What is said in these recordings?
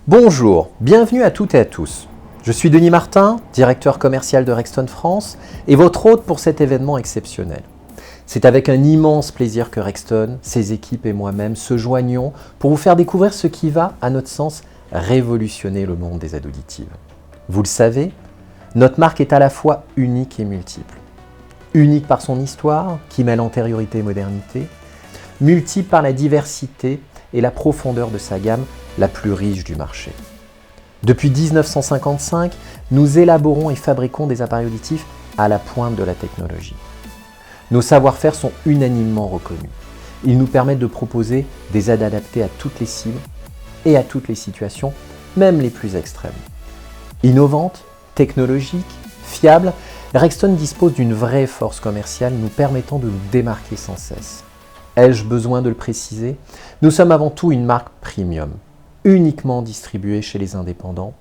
Bonjour, bienvenue à toutes et à tous. Je suis Denis Martin, directeur commercial de Rexton France et votre hôte pour cet événement exceptionnel. C'est avec un immense plaisir que Rexton, ses équipes et moi-même se joignons pour vous faire découvrir ce qui va, à notre sens, révolutionner le monde des aides auditives. Vous le savez, notre marque est à la fois unique et multiple. Unique par son histoire, qui mêle antériorité et modernité, multiple par la diversité et la profondeur de sa gamme, la plus riche du marché. Depuis 1955, nous élaborons et fabriquons des appareils auditifs à la pointe de la technologie. Nos savoir-faire sont unanimement reconnus. Ils nous permettent de proposer des aides adaptées à toutes les cibles et à toutes les situations, même les plus extrêmes. Innovantes, technologiques, fiables, Rexton dispose d'une vraie force commerciale nous permettant de nous démarquer sans cesse. Ai-je besoin de le préciser? Nous sommes avant tout une marque premium, uniquement distribuée chez les indépendants,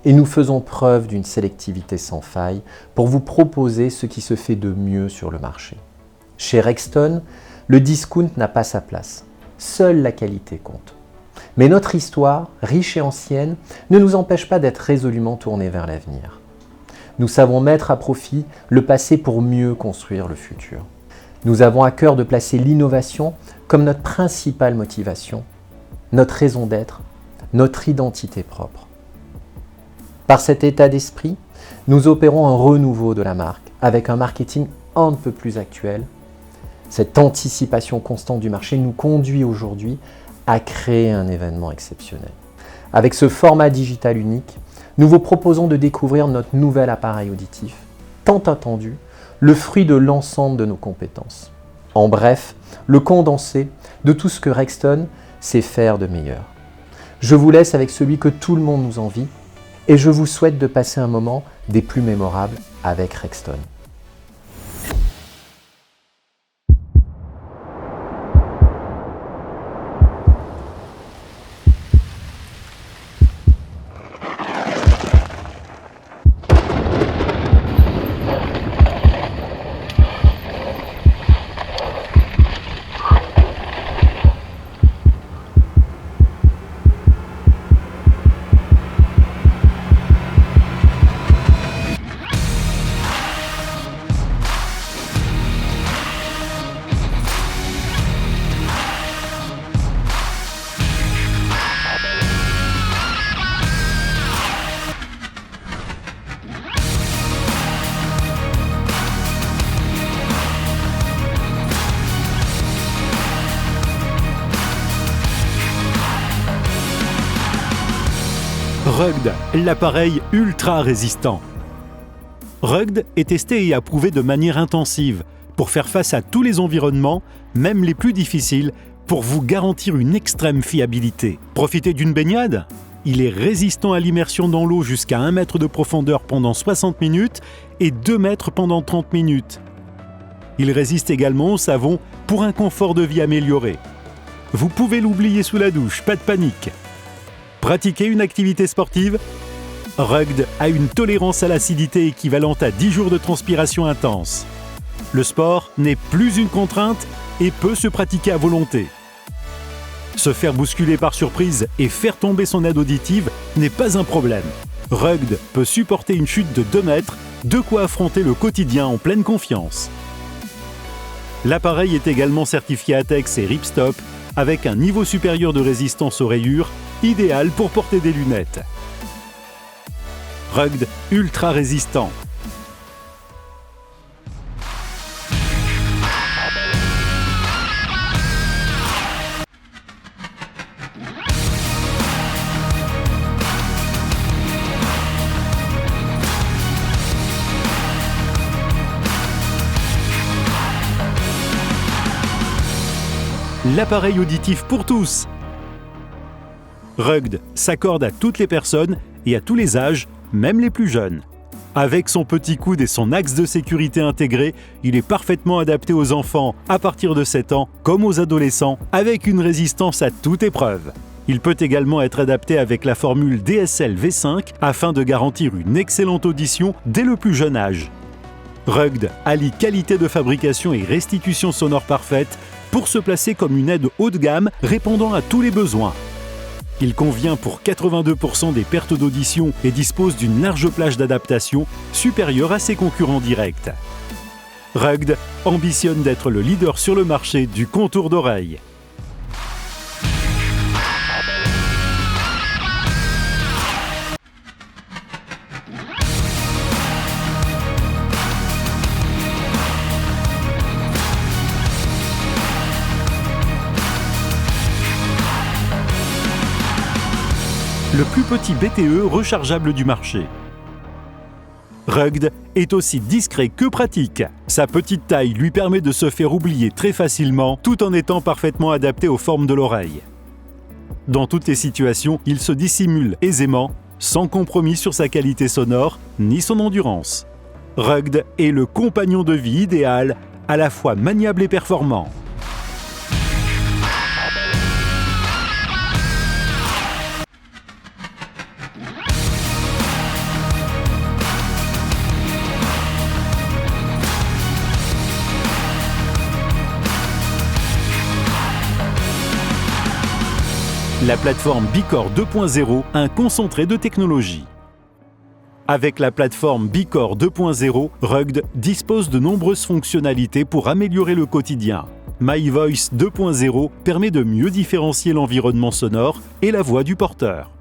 et nous faisons preuve d'une sélectivité sans faille pour vous proposer ce qui se fait de mieux sur le marché. Chez Rexton, le discount n'a pas sa place, seule la qualité compte. Mais notre histoire, riche et ancienne, ne nous empêche pas d'être résolument tournés vers l'avenir. Nous savons mettre à profit le passé pour mieux construire le futur. Nous avons à cœur de placer l'innovation comme notre principale motivation, notre raison d'être, notre identité propre. Par cet état d'esprit, nous opérons un renouveau de la marque avec un marketing un peu plus actuel. Cette anticipation constante du marché nous conduit aujourd'hui à créer un événement exceptionnel. Avec ce format digital unique, nous vous proposons de découvrir notre nouvel appareil auditif, tant attendu, le fruit de l'ensemble de nos compétences. En bref, le condensé de tout ce que Rexton sait faire de meilleur. Je vous laisse avec celui que tout le monde nous envie et je vous souhaite de passer un moment des plus mémorables avec Rexton. Rugged, l'appareil ultra résistant. Rugged est testé et approuvé de manière intensive pour faire face à tous les environnements, même les plus difficiles, pour vous garantir une extrême fiabilité. Profitez d'une baignade? Il est résistant à l'immersion dans l'eau jusqu'à 1 mètre de profondeur pendant 60 minutes et 2 mètres pendant 30 minutes. Il résiste également au savon pour un confort de vie amélioré. Vous pouvez l'oublier sous la douche, pas de panique. Pratiquer une activité sportive? Rugged a une tolérance à l'acidité équivalente à 10 jours de transpiration intense. Le sport n'est plus une contrainte et peut se pratiquer à volonté. Se faire bousculer par surprise et faire tomber son aide auditive n'est pas un problème. Rugged peut supporter une chute de 2 mètres, de quoi affronter le quotidien en pleine confiance. L'appareil est également certifié ATEX et Ripstop avec un niveau supérieur de résistance aux rayures, idéal pour porter des lunettes. Rugged ultra résistant. L'appareil auditif pour tous. Rugged s'accorde à toutes les personnes et à tous les âges, même les plus jeunes. Avec son petit coude et son axe de sécurité intégré, il est parfaitement adapté aux enfants à partir de 7 ans comme aux adolescents, avec une résistance à toute épreuve. Il peut également être adapté avec la formule DSL V5 afin de garantir une excellente audition dès le plus jeune âge. Rugged allie qualité de fabrication et restitution sonore parfaite pour se placer comme une aide haut de gamme répondant à tous les besoins. Il convient pour 82% des pertes d'audition et dispose d'une large plage d'adaptation supérieure à ses concurrents directs. Rugged ambitionne d'être le leader sur le marché du contour d'oreille. Le plus petit BTE rechargeable du marché. Rugged est aussi discret que pratique. Sa petite taille lui permet de se faire oublier très facilement tout en étant parfaitement adapté aux formes de l'oreille. Dans toutes les situations, il se dissimule aisément, sans compromis sur sa qualité sonore ni son endurance. Rugged est le compagnon de vie idéal, à la fois maniable et performant. La plateforme Bicor 2.0, un concentré de technologie. Avec la plateforme Bicor 2.0, Rugged dispose de nombreuses fonctionnalités pour améliorer le quotidien. MyVoice 2.0 permet de mieux différencier l'environnement sonore et la voix du porteur.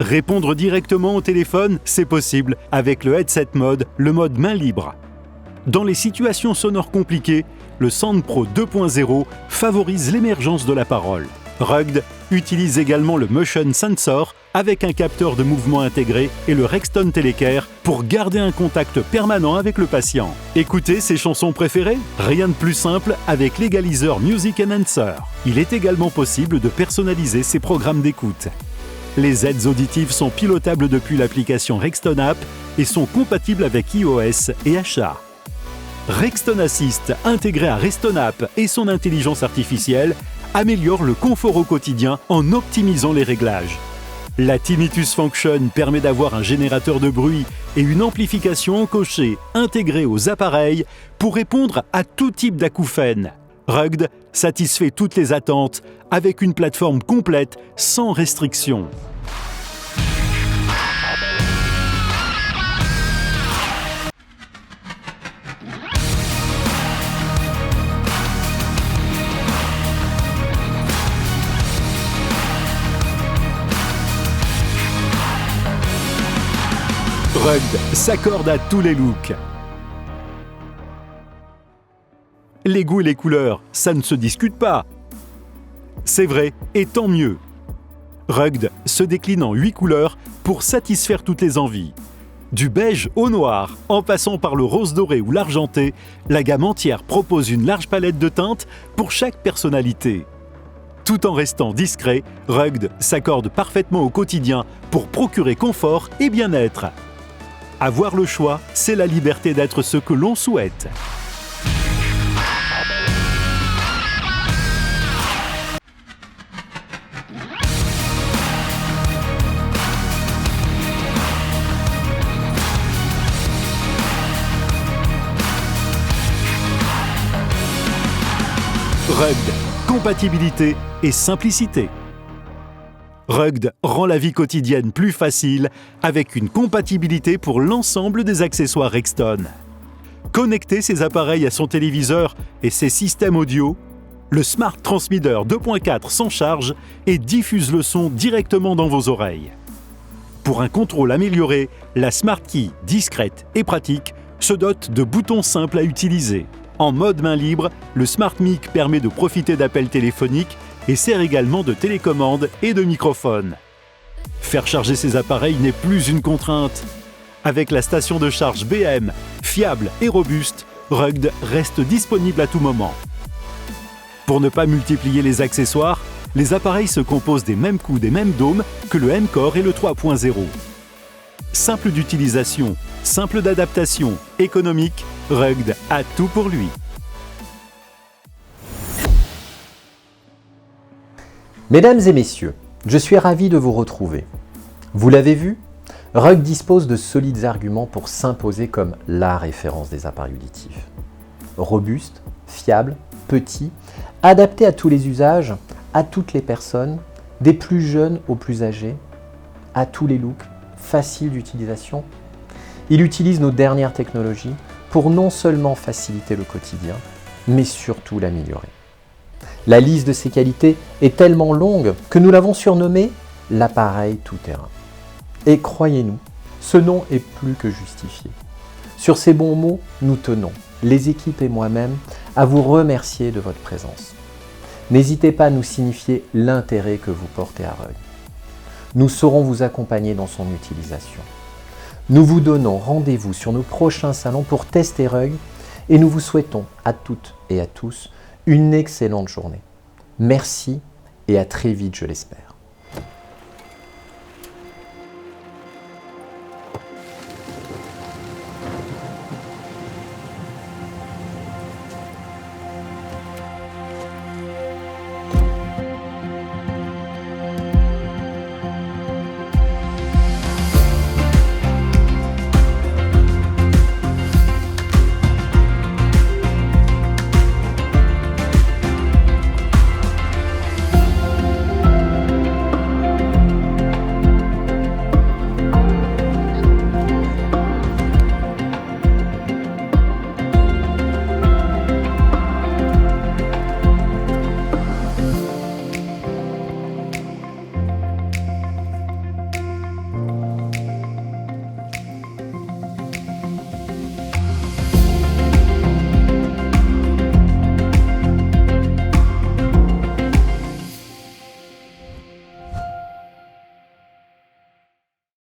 Répondre directement au téléphone, c'est possible avec le Headset Mode, le mode main libre. Dans les situations sonores compliquées, le SoundPro 2.0 favorise l'émergence de la parole. Rugged utilise également le Motion Sensor avec un capteur de mouvement intégré et le Rexton Telecare pour garder un contact permanent avec le patient. Écoutez ses chansons préférées? Rien de plus simple avec l'égaliseur Music Enhancer. Il est également possible de personnaliser ses programmes d'écoute. Les aides auditives sont pilotables depuis l'application Rexton App et sont compatibles avec iOS et HA. Rexton Assist, intégré à Rexton App et son intelligence artificielle, améliore le confort au quotidien en optimisant les réglages. La Tinnitus Function permet d'avoir un générateur de bruit et une amplification encochée intégrée aux appareils pour répondre à tout type d'acouphènes. Rugged satisfait toutes les attentes avec une plateforme complète sans restriction. Rugged s'accorde à tous les looks. Les goûts et les couleurs, ça ne se discute pas. C'est vrai, et tant mieux. Rugged se décline en 8 couleurs pour satisfaire toutes les envies. Du beige au noir, en passant par le rose doré ou l'argenté, la gamme entière propose une large palette de teintes pour chaque personnalité. Tout en restant discret, Rugged s'accorde parfaitement au quotidien pour procurer confort et bien-être. Avoir le choix, c'est la liberté d'être ce que l'on souhaite. Rugged, compatibilité et simplicité. Rugged rend la vie quotidienne plus facile avec une compatibilité pour l'ensemble des accessoires Rexton. Connectez ses appareils à son téléviseur et ses systèmes audio, le Smart Transmitter 2.4 s'en charge et diffuse le son directement dans vos oreilles. Pour un contrôle amélioré, la Smart Key, discrète et pratique, se dote de boutons simples à utiliser. En mode main libre, le Smart Mic permet de profiter d'appels téléphoniques et sert également de télécommande et de microphone. Faire charger ces appareils n'est plus une contrainte. Avec la station de charge BM, fiable et robuste, Rugged reste disponible à tout moment. Pour ne pas multiplier les accessoires, les appareils se composent des mêmes coudes et mêmes dômes que le M-Core et le 3.0. Simple d'utilisation, simple d'adaptation, économique, Rugged a tout pour lui. Mesdames et messieurs, je suis ravi de vous retrouver. Vous l'avez vu, Rugged dispose de solides arguments pour s'imposer comme la référence des appareils auditifs. Robuste, fiable, petit, adapté à tous les usages, à toutes les personnes, des plus jeunes aux plus âgés, à tous les looks, facile d'utilisation. Il utilise nos dernières technologies pour non seulement faciliter le quotidien, mais surtout l'améliorer. La liste de ses qualités est tellement longue que nous l'avons surnommé l'appareil tout-terrain. Et croyez-nous, ce nom est plus que justifié. Sur ces bons mots, nous tenons, les équipes et moi-même, à vous remercier de votre présence. N'hésitez pas à nous signifier l'intérêt que vous portez à Rug. Nous saurons vous accompagner dans son utilisation. Nous vous donnons rendez-vous sur nos prochains salons pour tester Rug et nous vous souhaitons à toutes et à tous une excellente journée. Merci et à très vite, je l'espère.